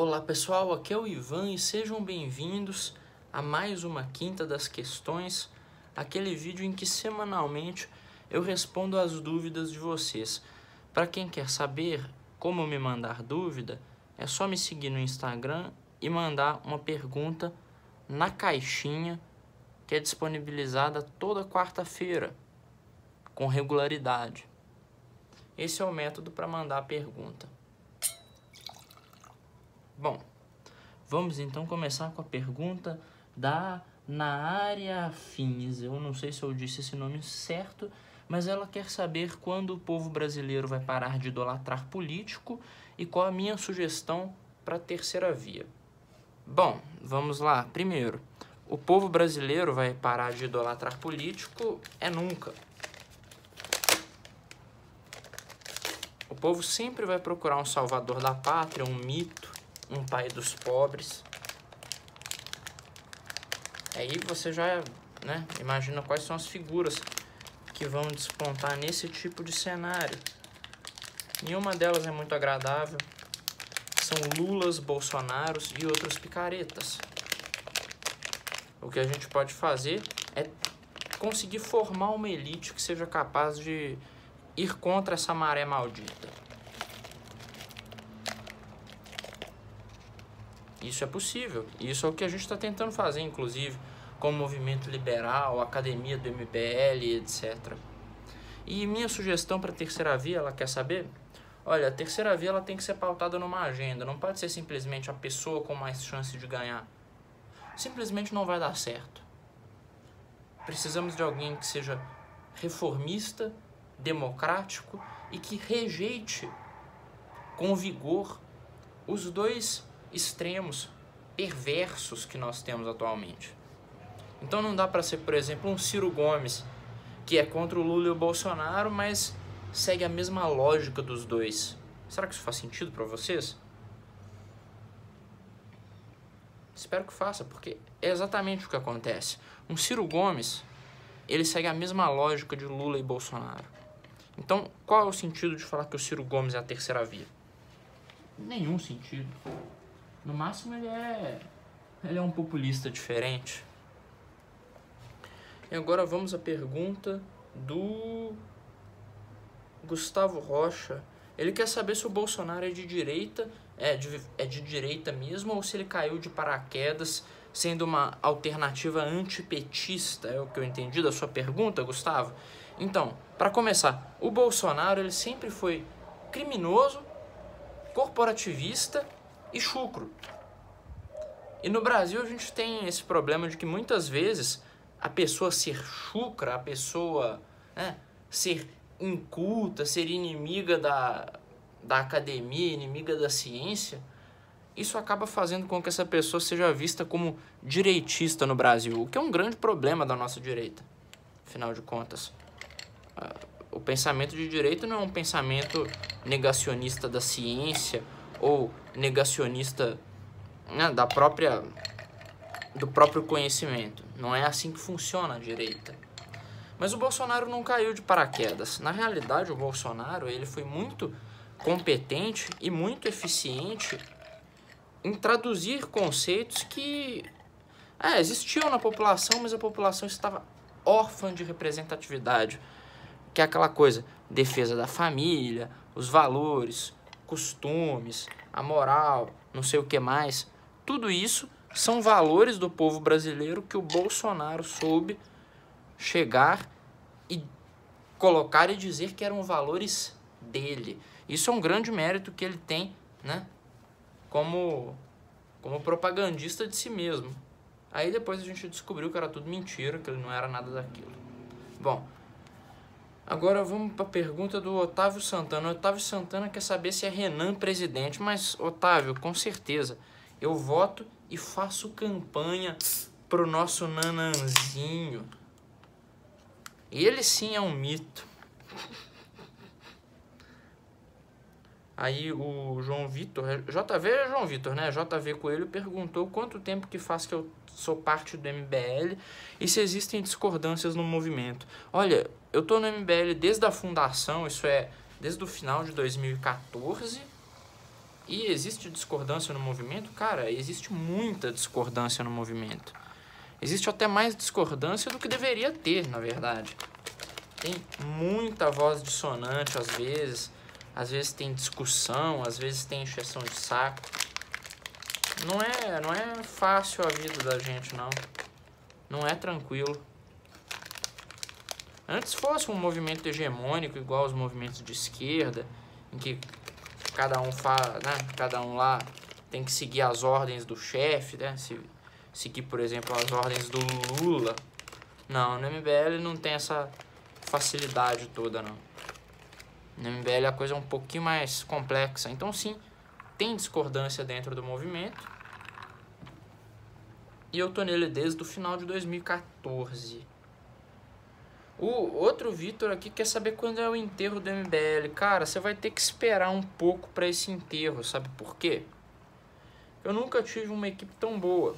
Olá pessoal, aqui é o Ivan e sejam bem-vindos a mais uma Quinta das Questões, aquele vídeo em que semanalmente eu respondo as dúvidas de vocês. Para quem quer saber como me mandar dúvida, é só me seguir no Instagram e mandar uma pergunta na caixinha que é disponibilizada toda quarta-feira, com regularidade. Esse é o método para mandar a pergunta. Bom, vamos então começar com a pergunta da Naária Afins. Eu não sei se eu disse esse nome certo, mas ela quer saber quando o povo brasileiro vai parar de idolatrar político e qual a minha sugestão para a terceira via. Bom, vamos lá. Primeiro, o povo brasileiro vai parar de idolatrar político nunca. O povo sempre vai procurar um salvador da pátria, um mito, um pai dos pobres. Aí você já, imagina quais são as figuras que vão despontar nesse tipo de cenário. Nenhuma delas é muito agradável. São Lulas, Bolsonaros e outros picaretas. O que a gente pode fazer é conseguir formar uma elite que seja capaz de ir contra essa maré maldita. Isso é possível. Isso é o que a gente está tentando fazer, inclusive, com o movimento liberal, a academia do MBL, etc. E minha sugestão para a terceira via, ela quer saber? Olha, a terceira via ela tem que ser pautada numa agenda. Não pode ser simplesmente a pessoa com mais chance de ganhar. Simplesmente não vai dar certo. Precisamos de alguém que seja reformista, democrático e que rejeite com vigor os dois extremos perversos que nós temos atualmente. Então não dá para ser, por exemplo, um Ciro Gomes, que é contra o Lula e o Bolsonaro, mas segue a mesma lógica dos dois. Será que isso faz sentido para vocês? Espero que faça, porque é exatamente o que acontece. Um Ciro Gomes, ele segue a mesma lógica de Lula e Bolsonaro. Então, qual é o sentido de falar que o Ciro Gomes é a terceira via? Nenhum sentido. No máximo ele é um populista diferente. E agora vamos à pergunta do Gustavo Rocha. Ele quer saber se o Bolsonaro é de direita, é de direita mesmo, ou se ele caiu de paraquedas, sendo uma alternativa antipetista. É o que eu entendi da sua pergunta, Gustavo. Então, para começar, o Bolsonaro ele sempre foi criminoso, corporativista e chucro. E no Brasil a gente tem esse problema de que muitas vezes a pessoa ser chucra, a pessoa ser inculta, ser inimiga da academia, inimiga da ciência, isso acaba fazendo com que essa pessoa seja vista como direitista no Brasil, o que é um grande problema da nossa direita, afinal de contas. O pensamento de direita não é um pensamento negacionista da ciência ou negacionista do próprio conhecimento. Não é assim que funciona a direita. Mas o Bolsonaro não caiu de paraquedas. Na realidade, o Bolsonaro ele foi muito competente e muito eficiente em traduzir conceitos que existiam na população, mas a população estava órfã de representatividade. Que é aquela coisa, defesa da família, os valores, costumes, a moral, não sei o que mais. Tudo isso são valores do povo brasileiro que o Bolsonaro soube chegar e colocar e dizer que eram valores dele. Isso é um grande mérito que ele tem, como propagandista de si mesmo. Aí depois a gente descobriu que era tudo mentira, que ele não era nada daquilo. Bom, agora vamos para a pergunta do Otávio Santana. O Otávio Santana quer saber se é Renan presidente, mas Otávio, com certeza, eu voto e faço campanha pro nosso Nananzinho. Ele sim é um mito. Aí o João Vitor, JV é João Vitor, né? JV Coelho perguntou quanto tempo que faz que eu sou parte do MBL e se existem discordâncias no movimento. Olha, eu tô no MBL desde a fundação, isso é, desde o final de 2014, E existe discordância no movimento? Cara, existe muita discordância no movimento. Existe até mais discordância do que deveria ter, na verdade. Tem muita voz dissonante às vezes tem discussão, às vezes tem encheção de saco. Não é fácil a vida da gente, não. Não é tranquilo. Antes fosse um movimento hegemônico, igual os movimentos de esquerda, em que cada um fala, né? Cada um lá tem que seguir as ordens do chefe, né? Seguir, por exemplo, as ordens do Lula. Não, no MBL não tem essa facilidade toda, não. No MBL a coisa é um pouquinho mais complexa. Então, sim, tem discordância dentro do movimento. E eu tô nele desde o final de 2014. O outro Vitor aqui quer saber quando é o enterro do MBL. Cara, você vai ter que esperar um pouco para esse enterro, sabe por quê? Eu nunca tive uma equipe tão boa.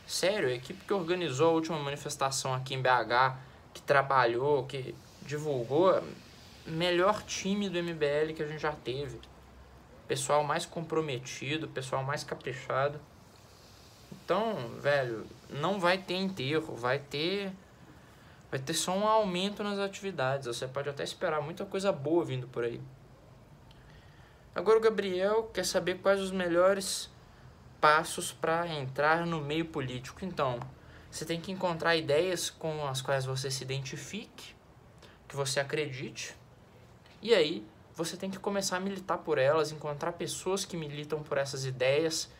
Sério, a equipe que organizou a última manifestação aqui em BH, que trabalhou, que divulgou, melhor time do MBL que a gente já teve. Pessoal mais comprometido, pessoal mais caprichado. Então, velho, não vai ter enterro, vai ter só um aumento nas atividades. Você pode até esperar muita coisa boa vindo por aí. Agora o Gabriel quer saber quais os melhores passos para entrar no meio político. Então, você tem que encontrar ideias com as quais você se identifique, que você acredite. E aí, você tem que começar a militar por elas, encontrar pessoas que militam por essas ideias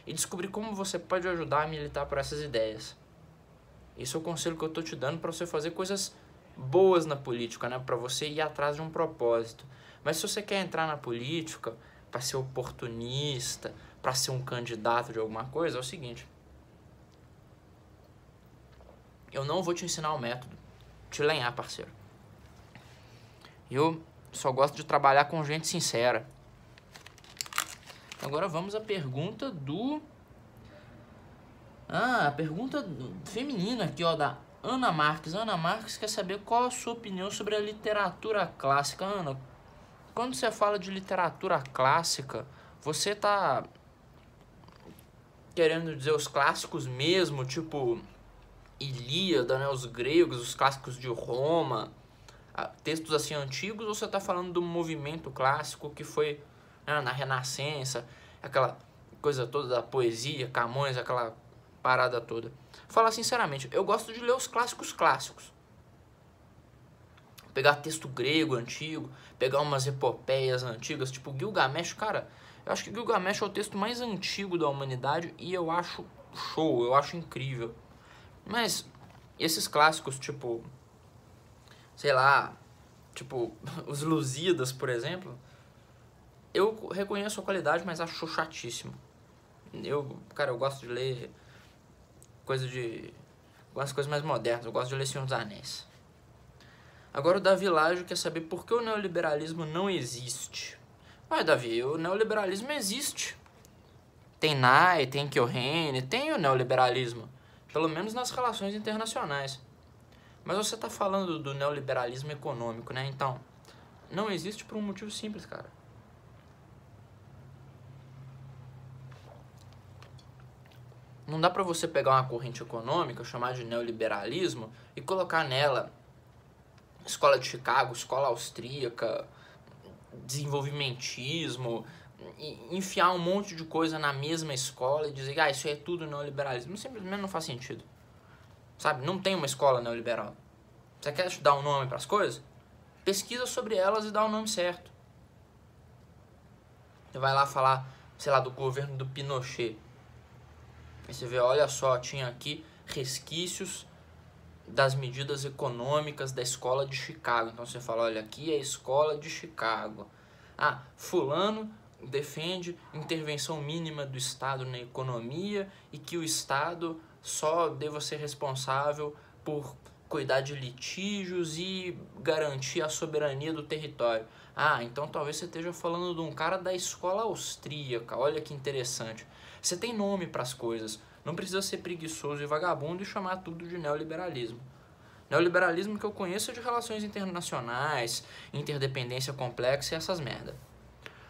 e descobrir como você pode ajudar a militar por essas ideias. Esse é o conselho que eu tô te dando para você fazer coisas boas na política, né? Para você ir atrás de um propósito. Mas se você quer entrar na política para ser oportunista, para ser um candidato de alguma coisa, é o seguinte. Eu não vou te ensinar o método. Te lenhar, parceiro. Eu só gosto de trabalhar com gente sincera. Agora vamos à pergunta do... a pergunta feminina aqui, ó, da Ana Marques. Ana Marques quer saber qual a sua opinião sobre a literatura clássica. Ana, quando você fala de literatura clássica, você tá querendo dizer os clássicos mesmo, tipo Ilíada, né, os gregos, os clássicos de Roma, textos assim antigos, ou você tá falando do movimento clássico que foi, né, na Renascença, aquela coisa toda da poesia, Camões, aquela parada toda? Fala sinceramente, eu gosto de ler os clássicos. Pegar texto grego antigo, pegar umas epopeias antigas, tipo Gilgamesh. Cara, eu acho que Gilgamesh é o texto mais antigo da humanidade e eu acho show, eu acho incrível. Mas esses clássicos, tipo, sei lá, tipo os Lusíadas, por exemplo, eu reconheço a qualidade, mas acho chatíssimo. Cara, eu gosto de ler algumas coisas mais modernas. Eu gosto de ler Senhor dos Anéis. Agora o Davi Lajo quer saber por que o neoliberalismo não existe. Ué, Davi, o neoliberalismo existe. Tem Nye, tem Keohane, tem o neoliberalismo. Pelo menos nas relações internacionais. Mas você tá falando do neoliberalismo econômico, né? Então, não existe por um motivo simples, cara. Não dá pra você pegar uma corrente econômica, chamar de neoliberalismo, e colocar nela escola de Chicago, escola austríaca, desenvolvimentismo, e enfiar um monte de coisa na mesma escola e dizer, isso aí é tudo neoliberalismo. Simplesmente não faz sentido. Sabe? Não tem uma escola neoliberal. Você quer dar um nome para as coisas? Pesquisa sobre elas e dá o nome certo. Você vai lá falar, sei lá, do governo do Pinochet. Aí você vê, olha só, tinha aqui resquícios das medidas econômicas da escola de Chicago. Então você fala, olha, aqui é a escola de Chicago. Fulano defende intervenção mínima do Estado na economia e que o Estado só deva ser responsável por cuidar de litígios e garantir a soberania do território. Então talvez você esteja falando de um cara da escola austríaca. Olha que interessante. Você tem nome para as coisas. Não precisa ser preguiçoso e vagabundo e chamar tudo de neoliberalismo. Neoliberalismo que eu conheço é de relações internacionais, interdependência complexa e essas merda.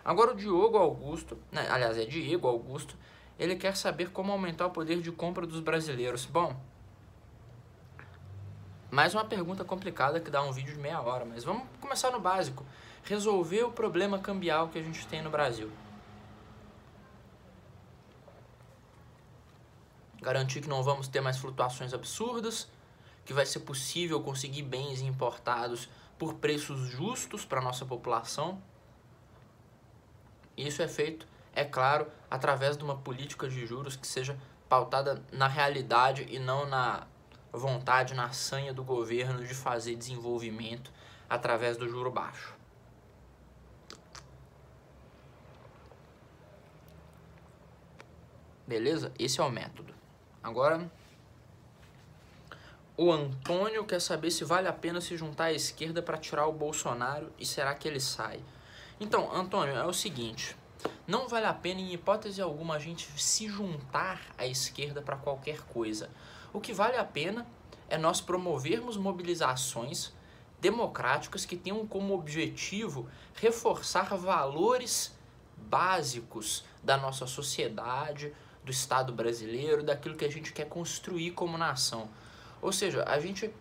Agora o Diogo Augusto, né, aliás, é Diego Augusto, ele quer saber como aumentar o poder de compra dos brasileiros. Bom, mais uma pergunta complicada que dá um vídeo de meia hora, mas vamos começar no básico. Resolver o problema cambial que a gente tem no Brasil. Garantir que não vamos ter mais flutuações absurdas, que vai ser possível conseguir bens importados por preços justos para a nossa população. Isso é feito, é claro, através de uma política de juros que seja pautada na realidade e não na vontade, na sanha do governo de fazer desenvolvimento através do juro baixo. Beleza? Esse é o método. Agora, o Antônio quer saber se vale a pena se juntar à esquerda para tirar o Bolsonaro e será que ele sai? Então, Antônio, é o seguinte, não vale a pena em hipótese alguma a gente se juntar à esquerda para qualquer coisa. O que vale a pena é nós promovermos mobilizações democráticas que tenham como objetivo reforçar valores básicos da nossa sociedade, do Estado brasileiro, daquilo que a gente quer construir como nação. Ou seja, a gente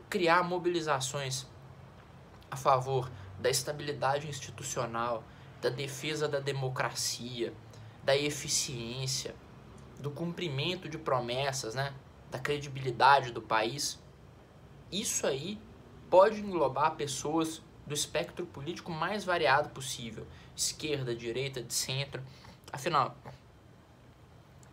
criar mobilizações a favor da estabilidade institucional, da defesa da democracia, da eficiência, do cumprimento de promessas, né? Da credibilidade do país. Isso aí pode englobar pessoas do espectro político mais variado possível. Esquerda, direita, de centro. Afinal,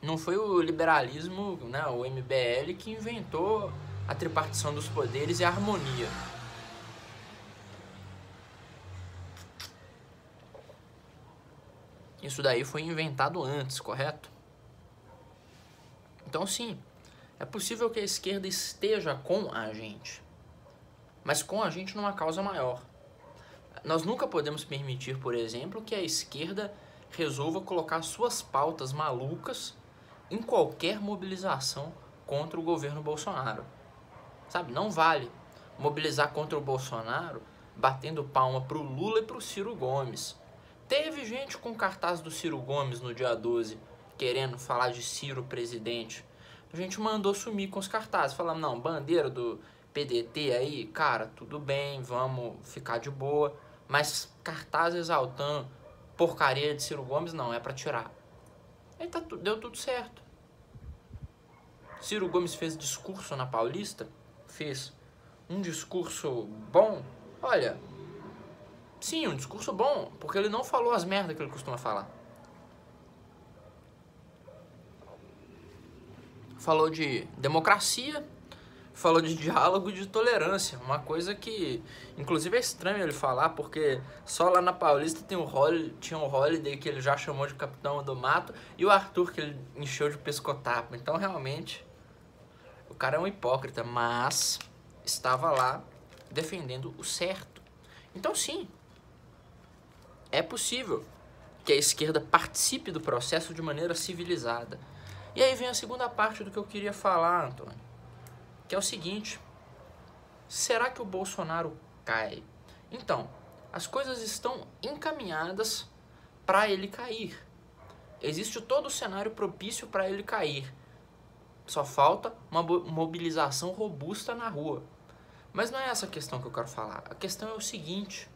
não foi o liberalismo, né, o MBL, que inventou a tripartição dos poderes e a harmonia. Isso daí foi inventado antes, correto? Então sim, é possível que a esquerda esteja com a gente, mas com a gente numa causa maior. Nós nunca podemos permitir, por exemplo, que a esquerda resolva colocar suas pautas malucas em qualquer mobilização contra o governo Bolsonaro. Sabe, não vale mobilizar contra o Bolsonaro batendo palma pro Lula e pro Ciro Gomes. Teve gente com cartaz do Ciro Gomes no dia 12, querendo falar de Ciro presidente. A gente mandou sumir com os cartazes, falando, não, bandeira do PDT aí, cara, tudo bem, vamos ficar de boa, mas cartaz exaltando porcaria de Ciro Gomes, não, é pra tirar. Aí deu tudo certo. Ciro Gomes fez discurso na Paulista, fez um discurso bom, olha, sim, um discurso bom, porque ele não falou as merdas que ele costuma falar. Falou de democracia, falou de diálogo e de tolerância, uma coisa que, inclusive, é estranho ele falar, porque só lá na Paulista tinha o Holiday, que ele já chamou de capitão do mato, e o Arthur, que ele encheu de pescotapo. Então, realmente, o cara é um hipócrita, mas estava lá defendendo o certo. Então, sim, é possível que a esquerda participe do processo de maneira civilizada. E aí vem a segunda parte do que eu queria falar, Antônio, que é o seguinte: será que o Bolsonaro cai? Então, as coisas estão encaminhadas para ele cair. Existe todo o cenário propício para ele cair. Só falta uma mobilização robusta na rua. Mas não é essa a questão que eu quero falar. A questão é o seguinte: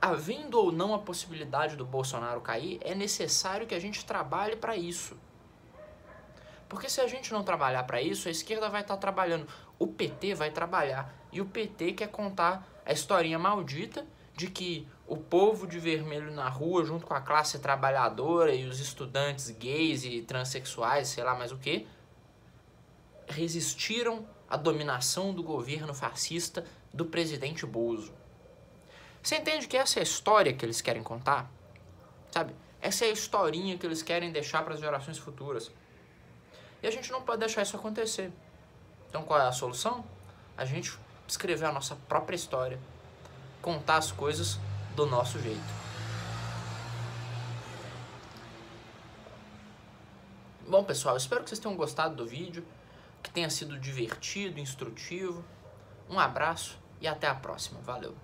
havendo ou não a possibilidade do Bolsonaro cair, é necessário que a gente trabalhe para isso. Porque se a gente não trabalhar para isso, a esquerda vai estar trabalhando, o PT vai trabalhar. E o PT quer contar a historinha maldita de que o povo de vermelho na rua, junto com a classe trabalhadora e os estudantes gays e transexuais, sei lá mais o que, resistiram à dominação do governo fascista do presidente Bozo. Você entende que essa é a história que eles querem contar? Sabe? Essa é a historinha que eles querem deixar para as gerações futuras. E a gente não pode deixar isso acontecer. Então qual é a solução? A gente escrever a nossa própria história. Contar as coisas do nosso jeito. Bom, pessoal, espero que vocês tenham gostado do vídeo, que tenha sido divertido, instrutivo. Um abraço e até a próxima. Valeu!